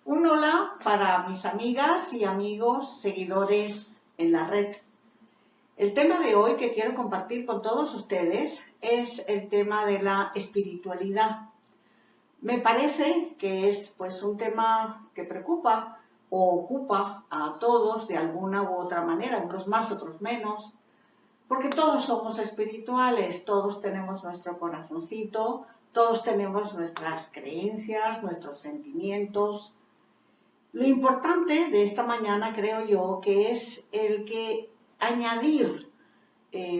Un hola para mis amigas y amigos seguidores en la red. El tema de hoy que quiero compartir con todos ustedes es el tema de la espiritualidad. Me parece que es un tema que preocupa o ocupa a todos de alguna u otra manera, unos más, otros menos, porque todos somos espirituales, todos tenemos nuestro corazoncito, todos tenemos nuestras creencias, nuestros sentimientos. Lo importante de esta mañana, creo yo, que es el que añadir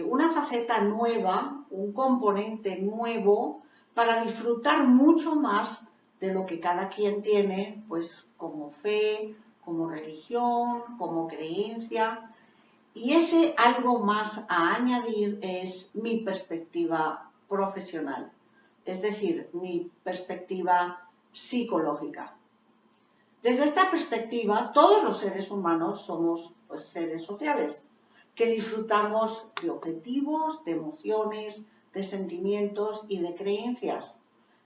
una faceta nueva, un componente nuevo, para disfrutar mucho más de lo que cada quien tiene, pues como fe, como religión, como creencia. Y ese algo más a añadir es mi perspectiva profesional, es decir, mi perspectiva psicológica. Desde esta perspectiva, todos los seres humanos somos seres sociales, que disfrutamos de objetivos, de emociones, de sentimientos y de creencias.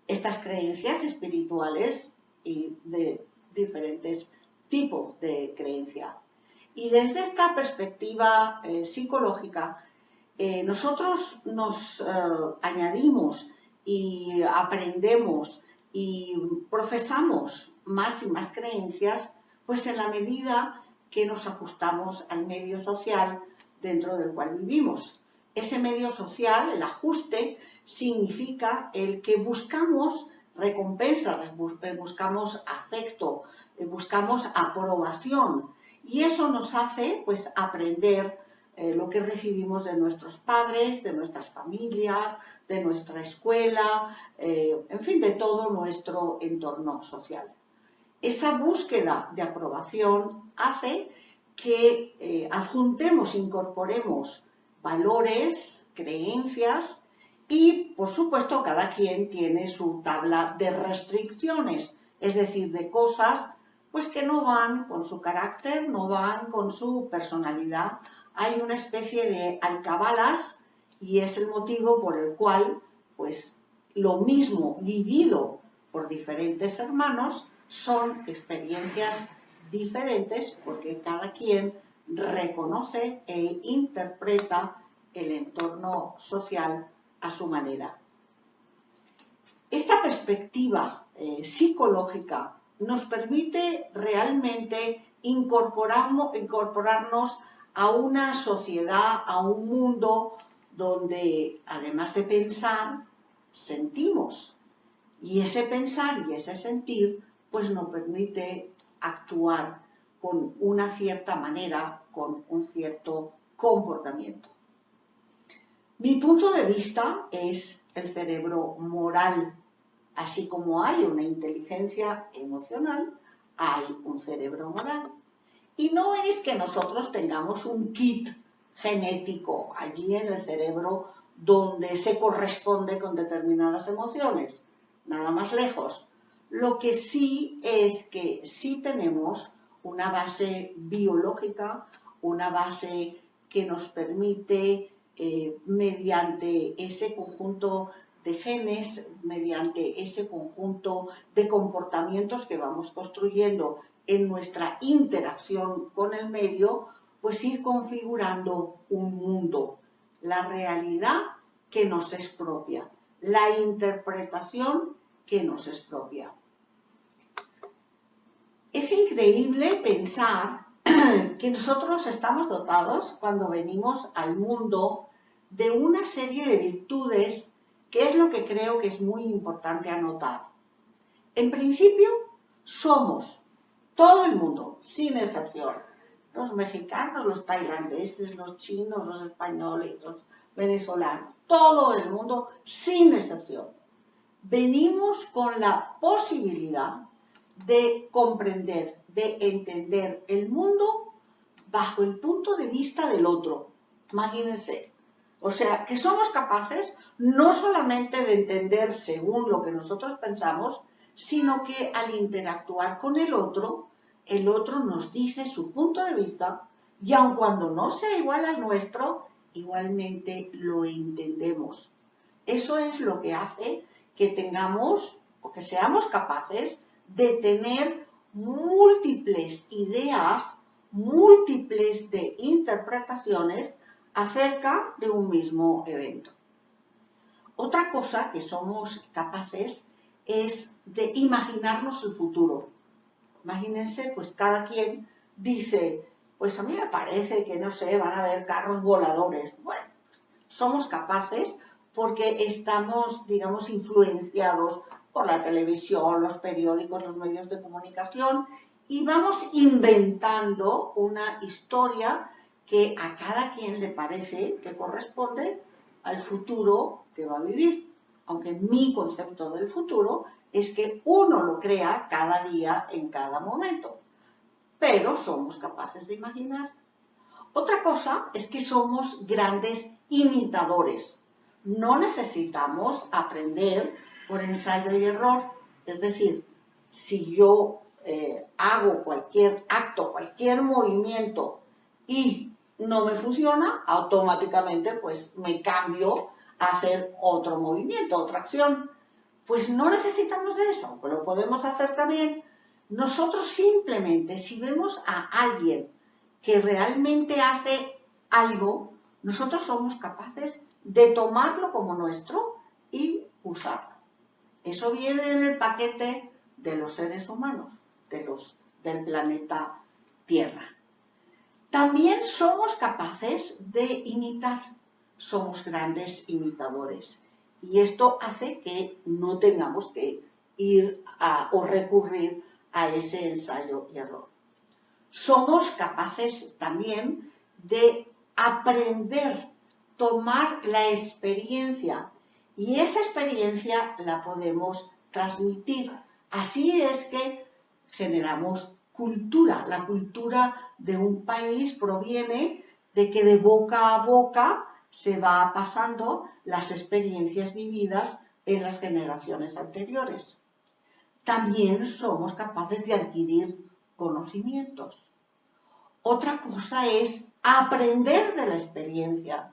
Estas creencias espirituales y de diferentes tipos de creencia. Y desde esta perspectiva psicológica, nosotros nos añadimos y aprendemos y profesamos más y más creencias, pues en la medida que nos ajustamos al medio social dentro del cual vivimos. Ese medio social, el ajuste, significa el que buscamos recompensa, buscamos afecto, buscamos aprobación. Y eso nos hace aprender lo que recibimos de nuestros padres, de nuestras familias, de nuestra escuela, en fin, de todo nuestro entorno social. Esa búsqueda de aprobación hace que adjuntemos, incorporemos valores, creencias y, por supuesto, cada quien tiene su tabla de restricciones, es decir, de cosas que no van con su carácter, no van con su personalidad. Hay una especie de alcabalas y es el motivo por el cual, lo mismo vivido por diferentes hermanos son experiencias diferentes porque cada quien reconoce e interpreta el entorno social a su manera. Esta perspectiva psicológica nos permite realmente incorporarnos a una sociedad, a un mundo donde, además de pensar, sentimos. Y ese pensar y ese sentir, nos permite actuar con una cierta manera, con un cierto comportamiento. Mi punto de vista es el cerebro moral. Así como hay una inteligencia emocional, hay un cerebro moral. Y no es que nosotros tengamos un kit genético allí en el cerebro donde se corresponde con determinadas emociones, nada más lejos. Lo que sí es que sí tenemos una base biológica, una base que nos permite, mediante ese conjunto de genes, mediante ese conjunto de comportamientos que vamos construyendo en nuestra interacción con el medio, ir configurando un mundo, la realidad que nos es propia, la interpretación que nos es propia. Es increíble pensar que nosotros estamos dotados, cuando venimos al mundo, de una serie de virtudes que es lo que creo que es muy importante anotar. En principio, somos todo el mundo, sin excepción. Los mexicanos, los tailandeses, los chinos, los españoles, los venezolanos, todo el mundo, sin excepción. Venimos con la posibilidad de comprender, de entender el mundo bajo el punto de vista del otro. Imagínense. O sea, que somos capaces no solamente de entender según lo que nosotros pensamos, sino que al interactuar con el otro nos dice su punto de vista y aun cuando no sea igual al nuestro, igualmente lo entendemos. Eso es lo que hace que tengamos o que seamos capaces de tener múltiples ideas, múltiples de interpretaciones acerca de un mismo evento. Otra cosa que somos capaces es de imaginarnos el futuro. Imagínense, pues cada quien dice, pues a mí me parece que, no sé, van a haber carros voladores. Bueno, somos capaces porque estamos, digamos, influenciados por la televisión, los periódicos, los medios de comunicación y vamos inventando una historia que a cada quien le parece que corresponde al futuro que va a vivir. Aunque mi concepto del futuro es que uno lo crea cada día, en cada momento. Pero somos capaces de imaginar. Otra cosa es que somos grandes imitadores. No necesitamos aprender por ensayo y error. Es decir, si yo hago cualquier acto, cualquier movimiento y no me funciona, automáticamente pues me cambio a hacer otro movimiento, otra acción. Pues no necesitamos de eso, pues lo podemos hacer también. Nosotros simplemente, si vemos a alguien que realmente hace algo, nosotros somos capaces de tomarlo como nuestro y usarlo. Eso viene en el paquete de los seres humanos, del planeta Tierra. También somos capaces de imitar, somos grandes imitadores. Y esto hace que no tengamos que ir o recurrir a ese ensayo y error. Somos capaces también de aprender, tomar la experiencia y esa experiencia la podemos transmitir. Así es que generamos cultura. La cultura de un país proviene de que de boca a boca se va pasando las experiencias vividas en las generaciones anteriores. También somos capaces de adquirir conocimientos. Otra cosa es aprender de la experiencia,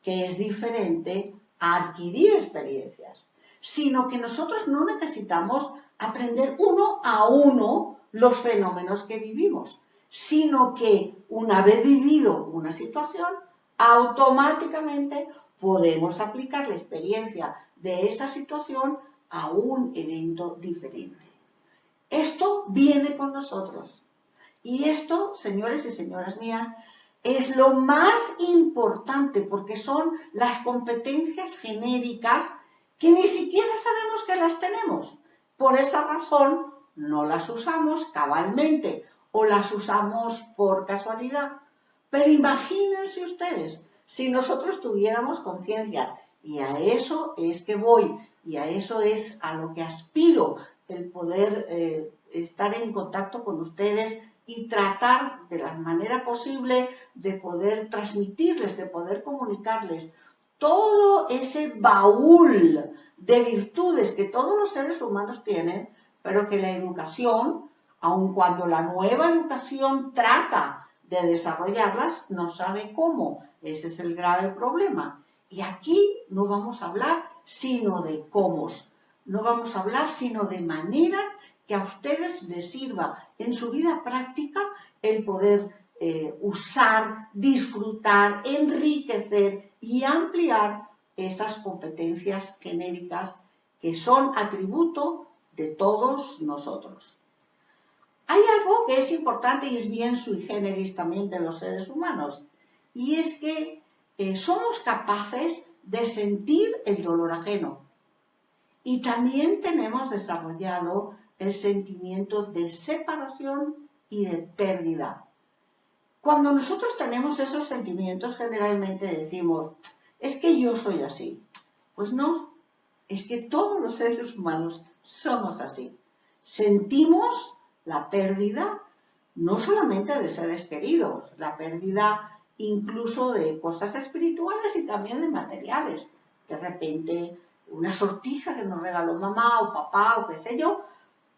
que es diferente a adquirir experiencias, sino que nosotros no necesitamos aprender uno a uno los fenómenos que vivimos, sino que una vez vivido una situación, automáticamente podemos aplicar la experiencia de esa situación a un evento diferente. Esto viene con nosotros. Y esto, señores y señoras mías, es lo más importante porque son las competencias genéricas que ni siquiera sabemos que las tenemos. Por esa razón no las usamos cabalmente o las usamos por casualidad. Pero imagínense ustedes, si nosotros tuviéramos conciencia, y a eso es que voy, y a eso es a lo que aspiro, el poder estar en contacto con ustedes y tratar de la manera posible de poder transmitirles, de poder comunicarles todo ese baúl de virtudes que todos los seres humanos tienen, pero que la educación, aun cuando la nueva educación trata de desarrollarlas, no sabe cómo. Ese es el grave problema. Y aquí no vamos a hablar sino de cómo. No vamos a hablar sino de maneras que a ustedes les sirva en su vida práctica el poder usar, disfrutar, enriquecer y ampliar esas competencias genéricas que son atributo de todos nosotros. Hay algo que es importante y es bien sui generis también de los seres humanos, y es que somos capaces de sentir el dolor ajeno. Y también tenemos desarrollado el sentimiento de separación y de pérdida. Cuando nosotros tenemos esos sentimientos, generalmente decimos, es que yo soy así. Pues no, es que todos los seres humanos somos así. Sentimos la pérdida no solamente de seres queridos, la pérdida incluso de cosas espirituales y también de materiales. De repente, una sortija que nos regaló mamá o papá o qué sé yo,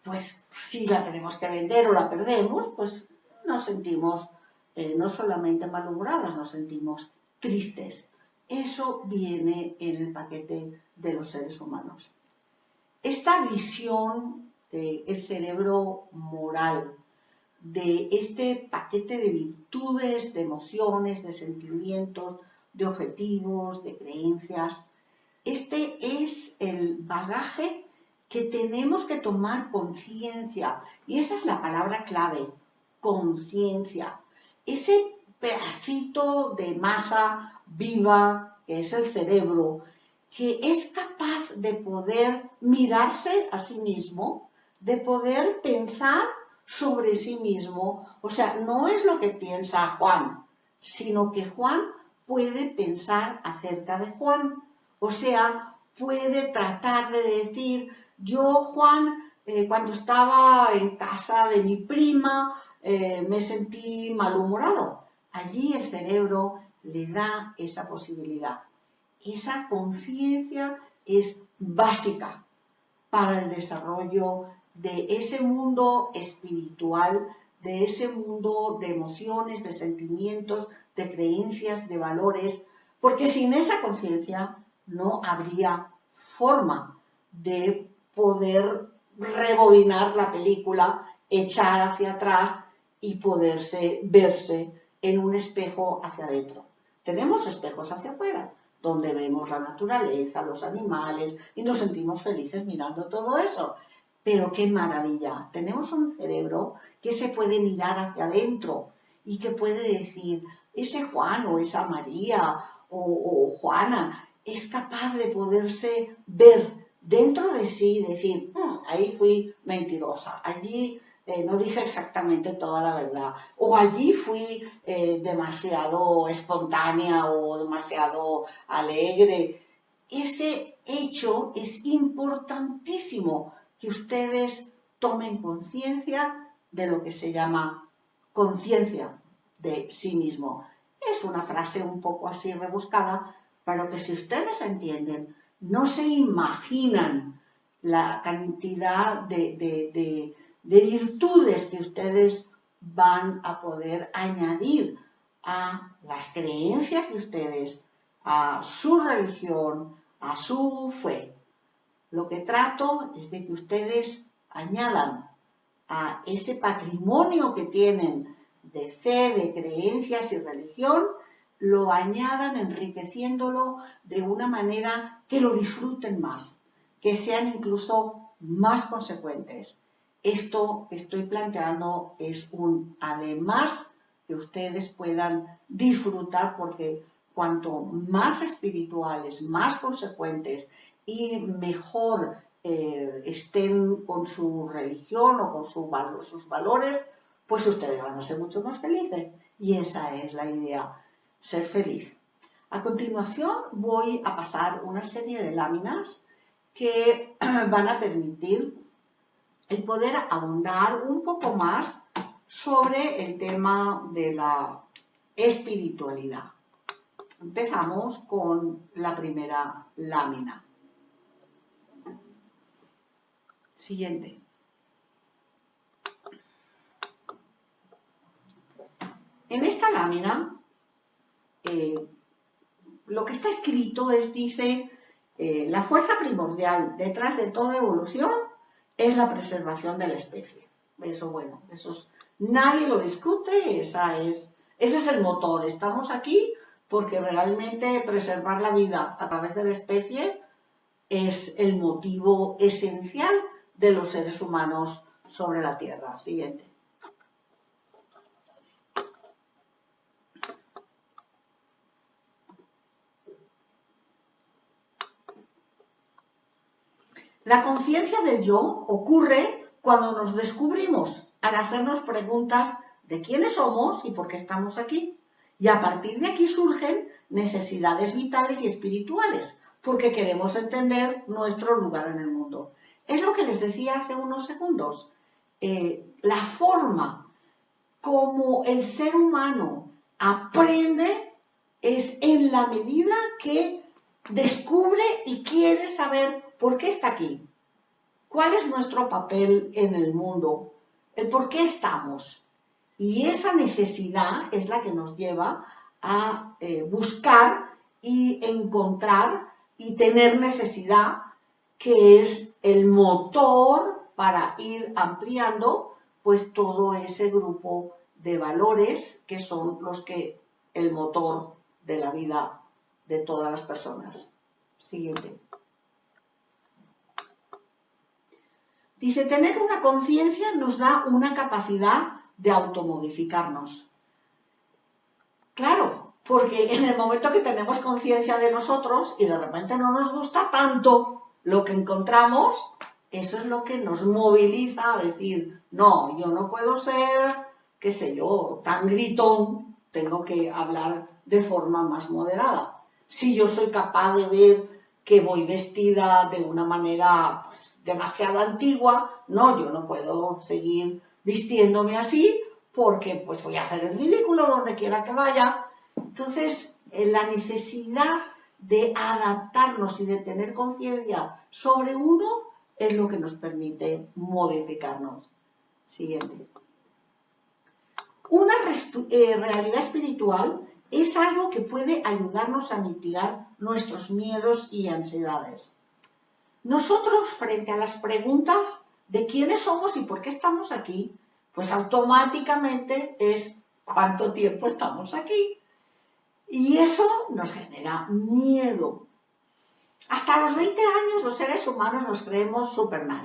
pues si la tenemos que vender o la perdemos, pues nos sentimos no solamente malhumoradas, nos sentimos tristes. Eso viene en el paquete de los seres humanos. Esta visión del cerebro moral, de este paquete de virtudes, de emociones, de sentimientos, de objetivos, de creencias. Este es el bagaje que tenemos que tomar conciencia. Y esa es la palabra clave, conciencia. Ese pedacito de masa viva que es el cerebro, que es capaz de poder mirarse a sí mismo, de poder pensar sobre sí mismo. O sea, no es lo que piensa Juan, sino que Juan puede pensar acerca de Juan. O sea, puede tratar de decir, yo, Juan, cuando estaba en casa de mi prima, me sentí malhumorado. Allí el cerebro le da esa posibilidad. Esa conciencia es básica para el desarrollo de ese mundo espiritual, de ese mundo de emociones, de sentimientos, de creencias, de valores, porque sin esa conciencia no habría forma de poder rebobinar la película, echar hacia atrás y poderse verse en un espejo hacia adentro. Tenemos espejos hacia afuera, donde vemos la naturaleza, los animales y nos sentimos felices mirando todo eso. Pero qué maravilla, tenemos un cerebro que se puede mirar hacia adentro y que puede decir, ese Juan o esa María o Juana es capaz de poderse ver dentro de sí y decir, ahí fui mentirosa, allí no dije exactamente toda la verdad, o allí fui demasiado espontánea o demasiado alegre. Ese hecho es importantísimo, que ustedes tomen conciencia de lo que se llama conciencia de sí mismo. Es una frase un poco así rebuscada, pero que si ustedes la entienden, no se imaginan la cantidad de virtudes que ustedes van a poder añadir a las creencias de ustedes, a su religión, a su fe. Lo que trato es de que ustedes añadan a ese patrimonio que tienen de fe, de creencias y religión, lo añadan enriqueciéndolo de una manera que lo disfruten más, que sean incluso más consecuentes. Esto que estoy planteando es un además que ustedes puedan disfrutar, porque cuanto más espirituales, más consecuentes y mejor estén con su religión o con sus valores, pues ustedes van a ser mucho más felices. Y esa es la idea, ser feliz. A continuación voy a pasar una serie de láminas que van a permitir el poder ahondar un poco más sobre el tema de la espiritualidad. Empezamos con la primera lámina. Siguiente. En esta lámina, lo que está escrito dice, la fuerza primordial detrás de toda evolución es la preservación de la especie. Eso, bueno, nadie lo discute, ese es el motor. Estamos aquí porque realmente preservar la vida a través de la especie es el motivo esencial de los seres humanos sobre la Tierra. Siguiente. La conciencia del yo ocurre cuando nos descubrimos al hacernos preguntas de quiénes somos y por qué estamos aquí. Y a partir de aquí surgen necesidades vitales y espirituales, porque queremos entender nuestro lugar en el mundo. Es lo que les decía hace unos segundos. La forma como el ser humano aprende es en la medida que descubre y quiere saber por qué está aquí, cuál es nuestro papel en el mundo, el por qué estamos. Y esa necesidad es la que nos lleva a buscar y encontrar y tener necesidad, que es el motor para ir ampliando pues todo ese grupo de valores que son los que el motor de la vida de todas las personas. Siguiente. Dice, tener una conciencia nos da una capacidad de automodificarnos. Claro, porque en el momento que tenemos conciencia de nosotros y de repente no nos gusta tanto lo que encontramos, eso es lo que nos moviliza a decir, no, yo no puedo ser, qué sé yo, tan gritón, tengo que hablar de forma más moderada. Si yo soy capaz de ver que voy vestida de una manera pues, demasiado antigua, no, yo no puedo seguir vistiéndome así porque pues voy a hacer el ridículo donde quiera que vaya. Entonces, la necesidad de adaptarnos y de tener conciencia sobre uno es lo que nos permite modificarnos. Siguiente. Una realidad espiritual es algo que puede ayudarnos a mitigar nuestros miedos y ansiedades. Nosotros, frente a las preguntas de quiénes somos y por qué estamos aquí, pues automáticamente es cuánto tiempo estamos aquí. Y eso nos genera miedo. Hasta los 20 años los seres humanos nos creemos Superman.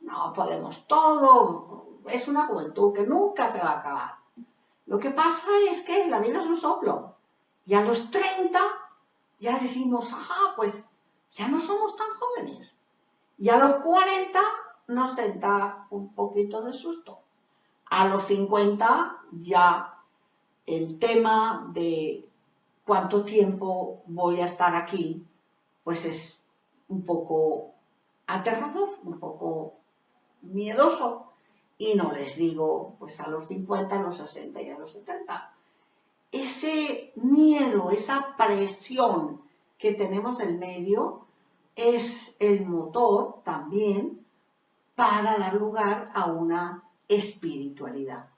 No podemos todo, es una juventud que nunca se va a acabar. Lo que pasa es que la vida es un soplo. Y a los 30 ya decimos, ajá, pues ya no somos tan jóvenes. Y a los 40 nos da un poquito de susto. A los 50 ya el tema de cuánto tiempo voy a estar aquí, pues es un poco aterrador, un poco miedoso. Y no les digo, pues a los 50, a los 60 y a los 70. Ese miedo, esa presión que tenemos del medio es el motor también para dar lugar a una espiritualidad.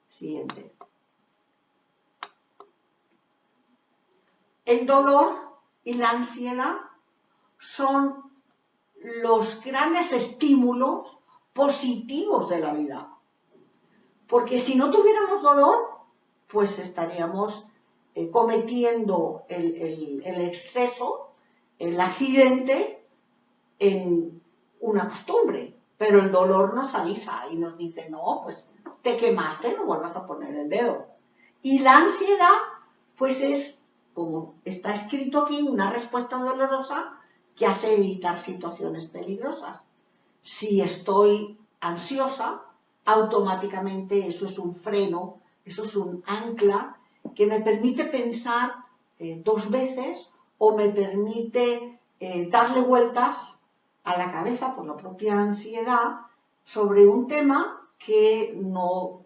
Siguiente. El dolor y la ansiedad son los grandes estímulos positivos de la vida. Porque si no tuviéramos dolor, pues estaríamos cometiendo el exceso, el accidente en una costumbre. Pero el dolor nos avisa y nos dice, no, pues te quemaste, no vuelvas a poner el dedo. Y la ansiedad, pues es, como está escrito aquí, una respuesta dolorosa que hace evitar situaciones peligrosas. Si estoy ansiosa, automáticamente eso es un freno, eso es un ancla que me permite pensar dos veces o me permite darle vueltas a la cabeza por la propia ansiedad sobre un tema que no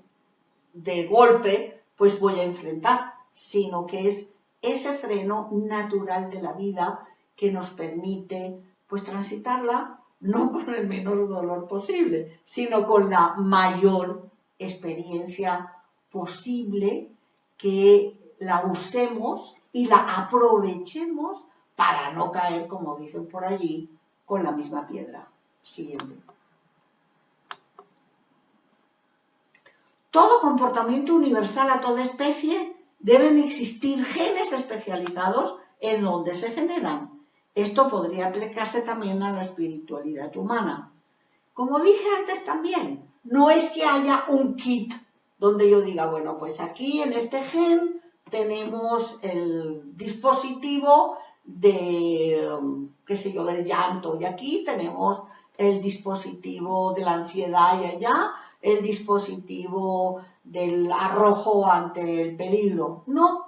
de golpe pues voy a enfrentar, sino que es ese freno natural de la vida que nos permite pues transitarla no con el menor dolor posible, sino con la mayor experiencia posible, que la usemos y la aprovechemos para no caer, como dicen por allí, con la misma piedra. Siguiente. Todo comportamiento universal a toda especie deben existir genes especializados en donde se generan. Esto podría aplicarse también a la espiritualidad humana. Como dije antes también, no es que haya un kit donde yo diga, bueno, pues aquí en este gen tenemos el dispositivo de, qué sé yo, del llanto, y aquí tenemos el dispositivo de la ansiedad y allá el dispositivo del arrojo ante el peligro. No,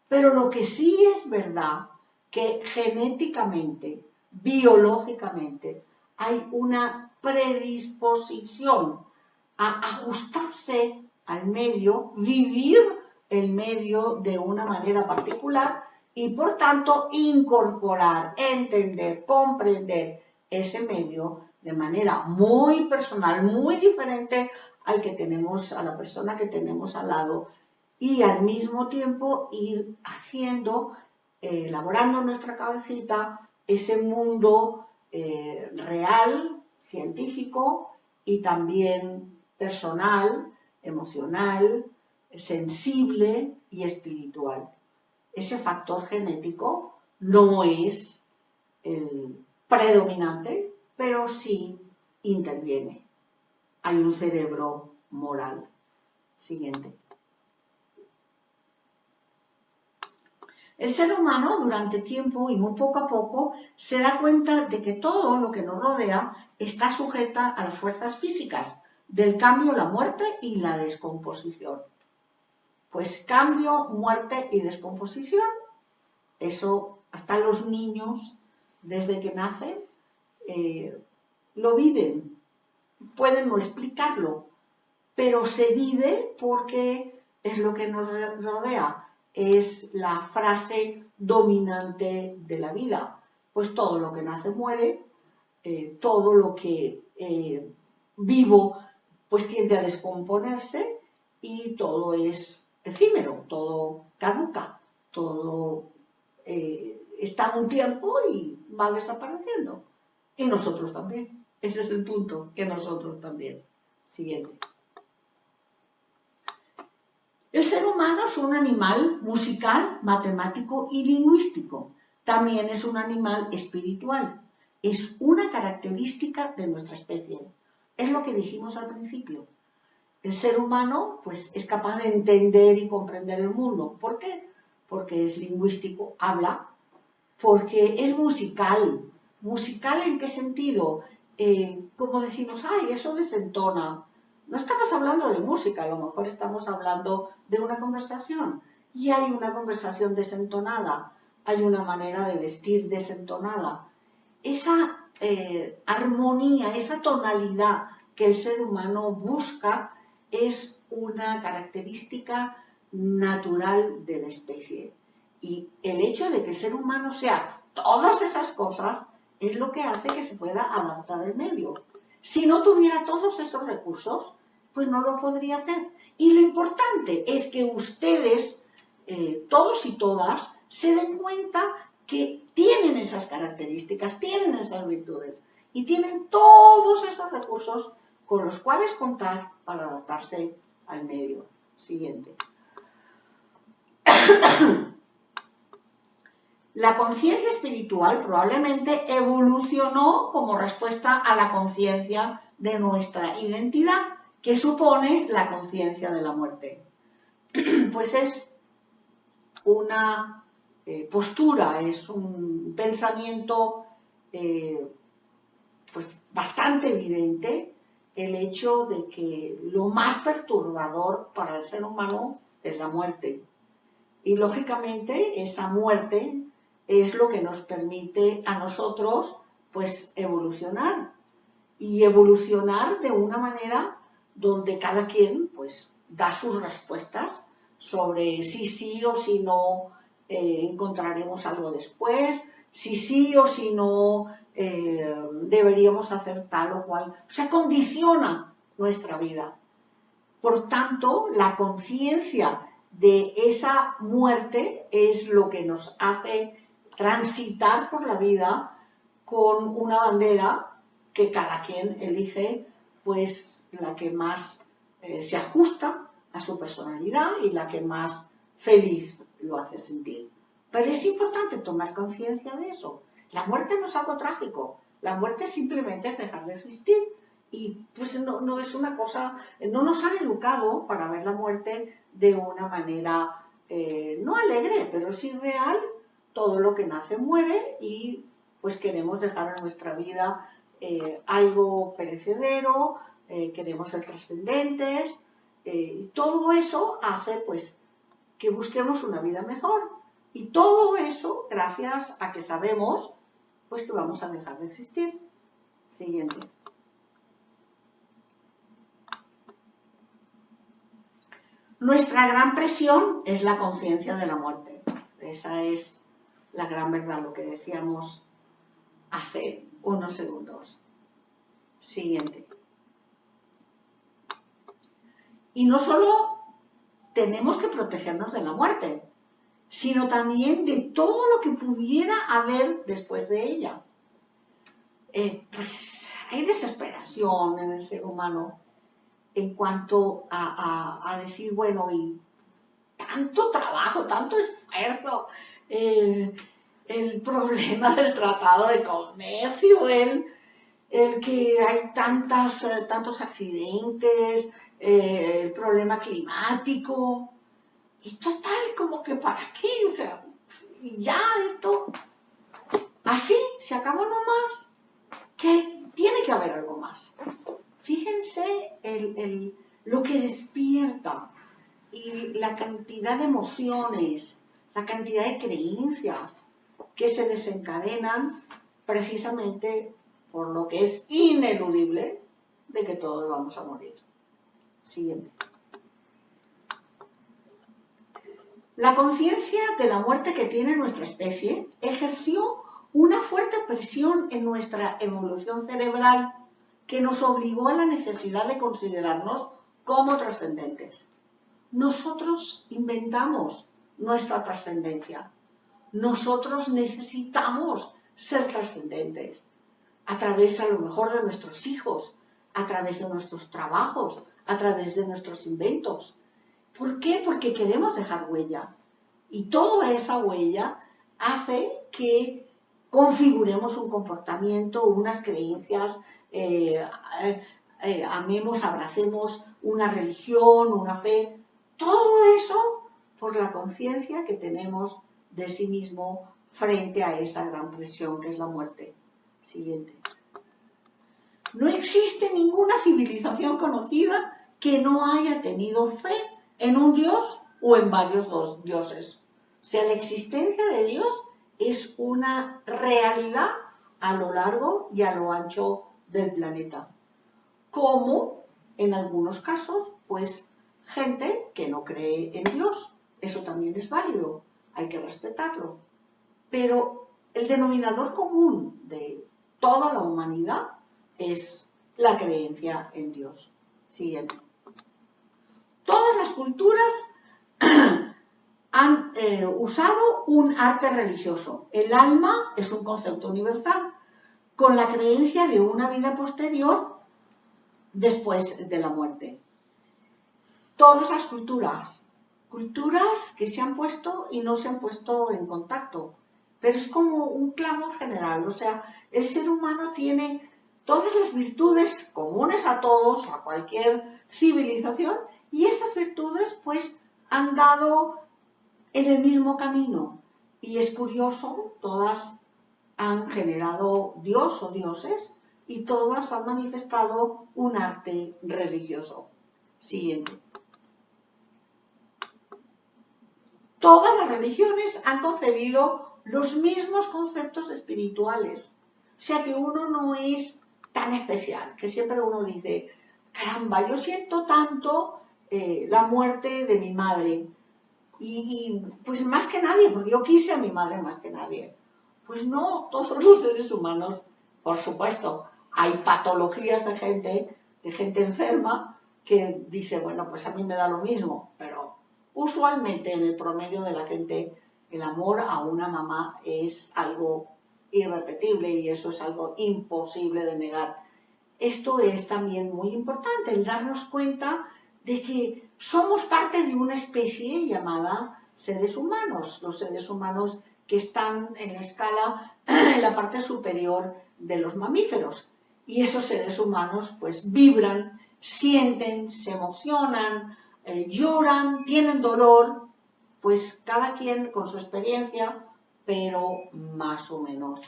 pero lo que sí es verdad, que genéticamente, biológicamente, hay una predisposición a ajustarse al medio, vivir el medio de una manera particular y, por tanto, incorporar, entender, comprender ese medio de manera muy personal, muy diferente al que tenemos, a la persona que tenemos al lado, y al mismo tiempo ir haciendo, elaborando en nuestra cabecita ese mundo real, científico y también personal, emocional, sensible y espiritual. Ese factor genético no es el predominante, pero sí interviene. Hay un cerebro moral. Siguiente. El ser humano durante tiempo y muy poco a poco se da cuenta de que todo lo que nos rodea está sujeta a las fuerzas físicas del cambio, la muerte y la descomposición. Pues cambio, muerte y descomposición, eso hasta los niños desde que nacen lo viven. Pueden no explicarlo, pero se vive porque es lo que nos rodea. Es la frase dominante de la vida. Pues todo lo que nace muere, todo lo que vivo pues tiende a descomponerse y todo es efímero, todo caduca, todo está un tiempo y va desapareciendo. Y nosotros también. Ese es el punto, que nosotros también. Siguiente. El ser humano es un animal musical, matemático y lingüístico. También es un animal espiritual. Es una característica de nuestra especie. Es lo que dijimos al principio. El ser humano pues, es capaz de entender y comprender el mundo. ¿Por qué? Porque es lingüístico, habla. Porque es musical. ¿Musical en qué sentido? Como decimos, ¡ay, eso desentona! No estamos hablando de música, a lo mejor estamos hablando de una conversación. Y hay una conversación desentonada, hay una manera de vestir desentonada. Esa armonía, esa tonalidad que el ser humano busca es una característica natural de la especie. Y el hecho de que el ser humano sea todas esas cosas es lo que hace que se pueda adaptar al medio. Si no tuviera todos esos recursos, pues no lo podría hacer. Y lo importante es que ustedes, todos y todas, se den cuenta que tienen esas características, tienen esas virtudes y tienen todos esos recursos con los cuales contar para adaptarse al medio. Siguiente. La conciencia espiritual probablemente evolucionó como respuesta a la conciencia de nuestra identidad, que supone la conciencia de la muerte. Pues es una postura, es un pensamiento pues bastante evidente el hecho de que lo más perturbador para el ser humano es la muerte. Y lógicamente esa muerte es lo que nos permite a nosotros pues evolucionar. Y evolucionar de una manera donde cada quien pues da sus respuestas sobre si sí o si no encontraremos algo después, si sí o si no deberíamos hacer tal o cual. O sea, condiciona nuestra vida. Por tanto, la conciencia de esa muerte es lo que nos hace transitar por la vida con una bandera que cada quien elige, pues la que más se ajusta a su personalidad y la que más feliz lo hace sentir. Pero es importante tomar conciencia de eso. La muerte no es algo trágico, la muerte simplemente es dejar de existir. Y pues no es una cosa, no nos han educado para ver la muerte de una manera no alegre, pero sí real. Todo lo que nace muere y pues queremos dejar en nuestra vida algo perecedero, queremos ser trascendentes. Todo eso hace pues que busquemos una vida mejor. Y todo eso gracias a que sabemos pues que vamos a dejar de existir. Siguiente. Nuestra gran presión es la conciencia de la muerte. Esa es la gran verdad, lo que decíamos hace unos segundos. Siguiente. Y no solo tenemos que protegernos de la muerte, sino también de todo lo que pudiera haber después de ella. pues hay desesperación en el ser humano en cuanto a decir, bueno, y tanto trabajo, tanto esfuerzo, el problema del tratado de comercio, el que hay tantos accidentes, el problema climático, y total, como que para qué, o sea, ya esto, así, se acabó nomás, que tiene que haber algo más. Fíjense lo que despierta y la cantidad de emociones, la cantidad de creencias que se desencadenan precisamente por lo que es ineludible de que todos vamos a morir. Siguiente. La conciencia de la muerte que tiene nuestra especie ejerció una fuerte presión en nuestra evolución cerebral que nos obligó a la necesidad de considerarnos como trascendentes. Nosotros inventamos nuestra trascendencia. Nosotros necesitamos ser trascendentes a través, a lo mejor, de nuestros hijos, a través de nuestros trabajos, a través de nuestros inventos. ¿Por qué? Porque queremos dejar huella. Y toda esa huella hace que configuremos un comportamiento, unas creencias, amemos, abracemos una religión, una fe. Todo eso por la conciencia que tenemos de sí mismo frente a esa gran presión que es la muerte. Siguiente. No existe ninguna civilización conocida que no haya tenido fe en un dios o en varios dioses. O sea, la existencia de Dios es una realidad a lo largo y a lo ancho del planeta. Como en algunos casos, pues, gente que no cree en Dios. Eso también es válido, hay que respetarlo. Pero el denominador común de toda la humanidad es la creencia en Dios. Siguiente. Todas las culturas han usado un arte religioso. El alma es un concepto universal, con la creencia de una vida posterior después de la muerte. Todas las culturas que se han puesto y no se han puesto en contacto, pero es como un clamor general, o sea, el ser humano tiene todas las virtudes comunes a todos, a cualquier civilización, y esas virtudes pues han dado en el mismo camino. Y es curioso, todas han generado Dios o dioses y todas han manifestado un arte religioso. Siguiente. Todas las religiones han concebido los mismos conceptos espirituales. O sea que uno no es tan especial, que siempre uno dice, caramba, yo siento tanto la muerte de mi madre. Y pues más que nadie, porque yo quise a mi madre más que nadie. Pues no, todos los seres humanos, por supuesto, hay patologías de gente enferma que dice, bueno, pues a mí me da lo mismo, pero usualmente en el promedio de la gente el amor a una mamá es algo irrepetible y eso es algo imposible de negar. Esto es también muy importante, el darnos cuenta de que somos parte de una especie llamada seres humanos, los seres humanos que están en la escala, en la parte superior de los mamíferos. Y esos seres humanos pues vibran, sienten, se emocionan, lloran, tienen dolor, pues cada quien con su experiencia, pero más o menos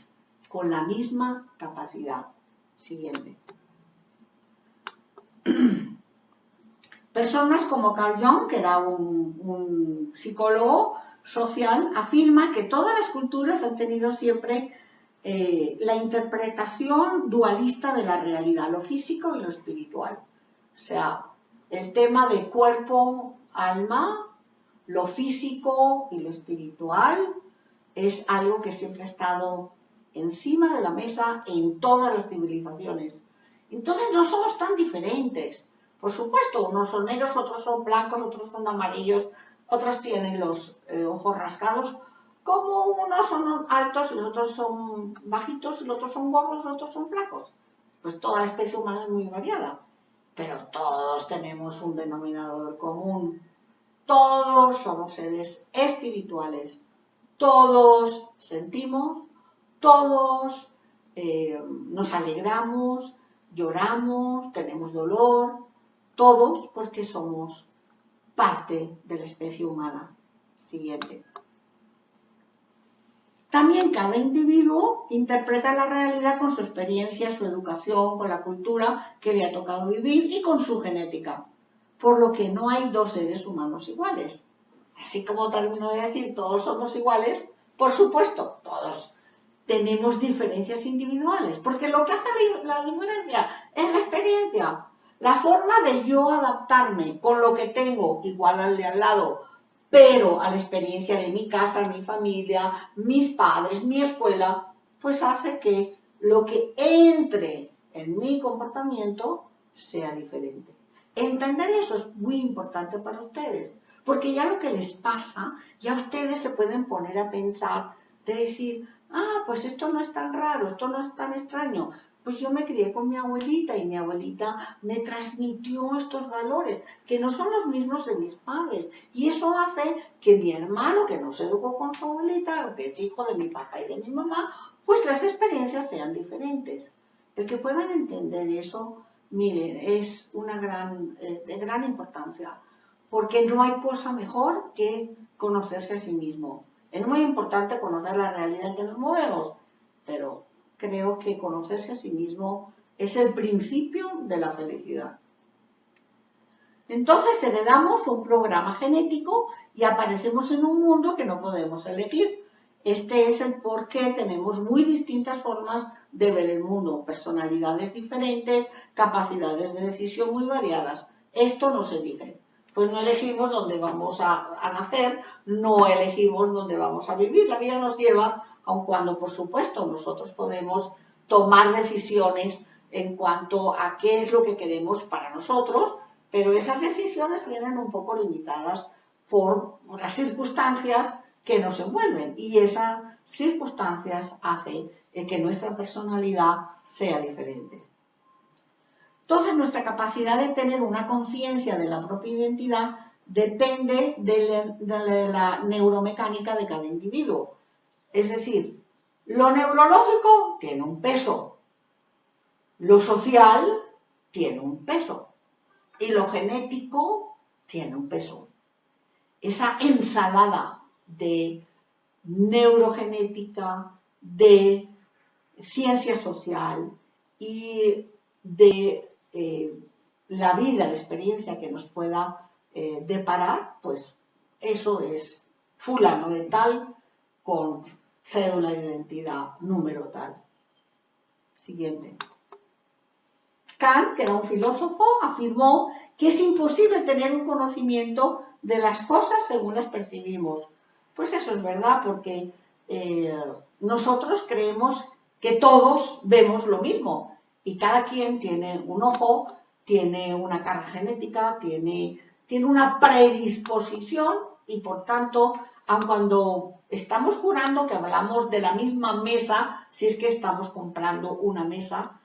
con la misma capacidad. Siguiente. Personas como Carl Jung, que era un psicólogo social, afirma que todas las culturas han tenido siempre la interpretación dualista de la realidad, lo físico y lo espiritual. O sea, el tema de cuerpo, alma, lo físico y lo espiritual es algo que siempre ha estado encima de la mesa en todas las civilizaciones. Entonces no somos tan diferentes. Por supuesto, unos son negros, otros son blancos, otros son amarillos, otros tienen los ojos rasgados, como unos son altos y los otros son bajitos y los otros son gordos y los otros son flacos. Pues toda la especie humana es muy variada, pero todos tenemos un denominador común. Todos somos seres espirituales, todos sentimos, todos nos alegramos, lloramos, tenemos dolor, todos porque somos parte de la especie humana. Siguiente. También cada individuo interpreta la realidad con su experiencia, su educación, con la cultura que le ha tocado vivir y con su genética, por lo que no hay dos seres humanos iguales. Así como termino de decir, todos somos iguales, por supuesto, todos tenemos diferencias individuales, porque lo que hace la diferencia es la experiencia, la forma de yo adaptarme con lo que tengo, igual al de al lado, pero a la experiencia de mi casa, mi familia, mis padres, mi escuela, pues hace que lo que entre en mi comportamiento sea diferente. Entender eso es muy importante para ustedes, porque ya lo que les pasa, ya ustedes se pueden poner a pensar, de decir, pues esto no es tan raro, esto no es tan extraño. Pues yo me crié con mi abuelita y mi abuelita me transmitió estos valores, que no son los mismos de mis padres. Y eso hace que mi hermano, que no se educó con su abuelita, que es hijo de mi papá y de mi mamá, pues las experiencias sean diferentes. El que puedan entender eso, miren, es de gran importancia, porque no hay cosa mejor que conocerse a sí mismo. Es muy importante conocer la realidad en que nos movemos, pero creo que conocerse a sí mismo es el principio de la felicidad. Entonces heredamos un programa genético y aparecemos en un mundo que no podemos elegir. Este es el por qué tenemos muy distintas formas de ver el mundo, personalidades diferentes, capacidades de decisión muy variadas. Esto no se elige. Pues no elegimos dónde vamos a nacer, no elegimos dónde vamos a vivir. La vida nos lleva, aun cuando por supuesto nosotros podemos tomar decisiones en cuanto a qué es lo que queremos para nosotros, pero esas decisiones vienen un poco limitadas por las circunstancias que nos envuelven y esas circunstancias hacen que nuestra personalidad sea diferente. Entonces, nuestra capacidad de tener una conciencia de la propia identidad depende de la neuromecánica de cada individuo. Es decir, lo neurológico tiene un peso, lo social tiene un peso y lo genético tiene un peso. Esa ensalada de neurogenética, de ciencia social y de la vida, la experiencia que nos pueda deparar, pues eso es fulano de tal con cédula de identidad número tal. Siguiente. Kant, que era un filósofo, afirmó que es imposible tener un conocimiento de las cosas según las percibimos. Pues eso es verdad, porque nosotros creemos que todos vemos lo mismo y cada quien tiene un ojo, tiene una carga genética, tiene una predisposición y por tanto, aun cuando estamos jurando que hablamos de la misma mesa, si es que estamos comprando una mesa,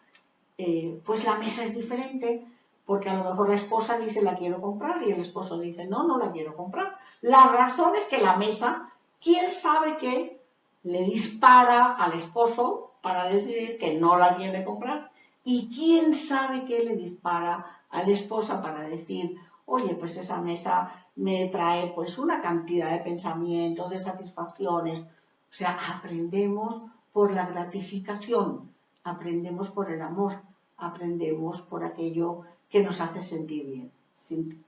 pues la mesa es diferente, porque a lo mejor la esposa dice la quiero comprar y el esposo dice no la quiero comprar. La razón es que la mesa, ¿quién sabe qué le dispara al esposo para decidir que no la quiere comprar? ¿Y quién sabe qué le dispara a la esposa para decir, oye, pues esa mesa me trae pues una cantidad de pensamientos, de satisfacciones? O sea, aprendemos por la gratificación, aprendemos por el amor, aprendemos por aquello que nos hace sentir bien.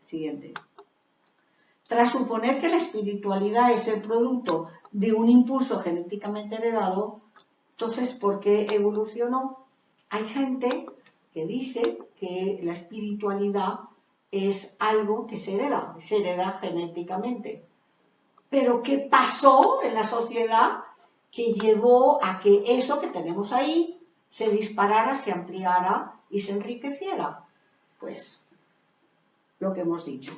Siguiente. Tras suponer que la espiritualidad es el producto de un impulso genéticamente heredado, entonces, ¿por qué evolucionó? Hay gente que dice que la espiritualidad es algo que se hereda genéticamente. Pero ¿qué pasó en la sociedad que llevó a que eso que tenemos ahí se disparara, se ampliara y se enriqueciera? Pues lo que hemos dicho.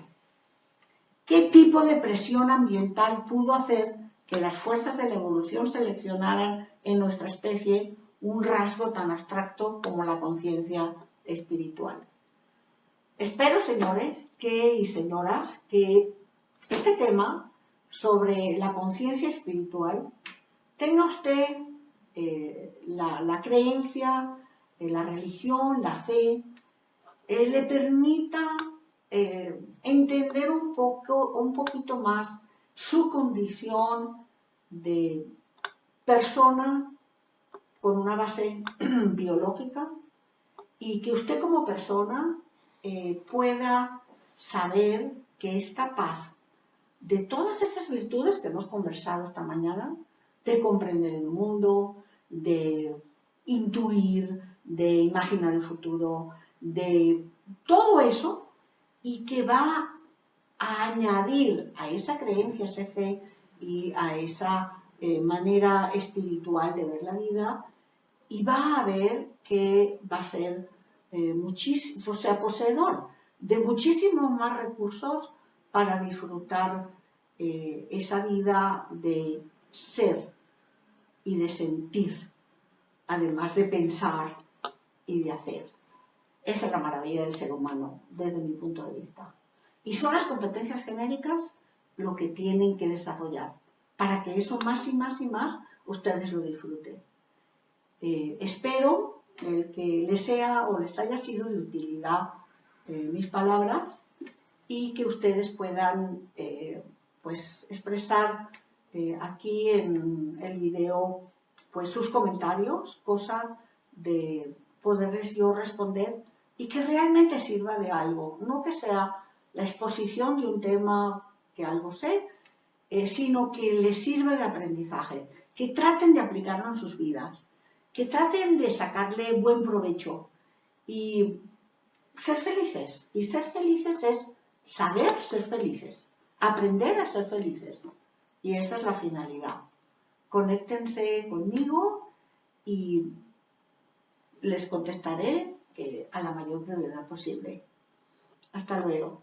¿Qué tipo de presión ambiental pudo hacer que las fuerzas de la evolución seleccionaran en nuestra especie un rasgo tan abstracto como la conciencia espiritual. Espero, señores y señoras, que este tema sobre la conciencia espiritual tenga usted la creencia, la religión, la fe, le permita entender un poquito más su condición de persona con una base biológica, y que usted como persona pueda saber que es capaz de todas esas virtudes que hemos conversado esta mañana, de comprender el mundo, de intuir, de imaginar el futuro, de todo eso, y que va a añadir a esa creencia, a esa fe y a esa manera espiritual de ver la vida, y va a ver que va a ser poseedor de muchísimos más recursos para disfrutar esa vida de ser y de sentir, además de pensar y de hacer. Esa es la maravilla del ser humano, desde mi punto de vista. Y son las competencias genéricas lo que tienen que desarrollar, para que eso más y más y más ustedes lo disfruten. Espero que les sea o les haya sido de utilidad mis palabras, y que ustedes puedan pues expresar aquí en el video pues sus comentarios, cosa de poderles yo responder y que realmente sirva de algo, no que sea la exposición de un tema que algo sé, sino que les sirva de aprendizaje, que traten de aplicarlo en sus vidas, que traten de sacarle buen provecho y ser felices. Y ser felices es saber ser felices, aprender a ser felices. Y esa es la finalidad. Conéctense conmigo y les contestaré a la mayor brevedad posible. Hasta luego.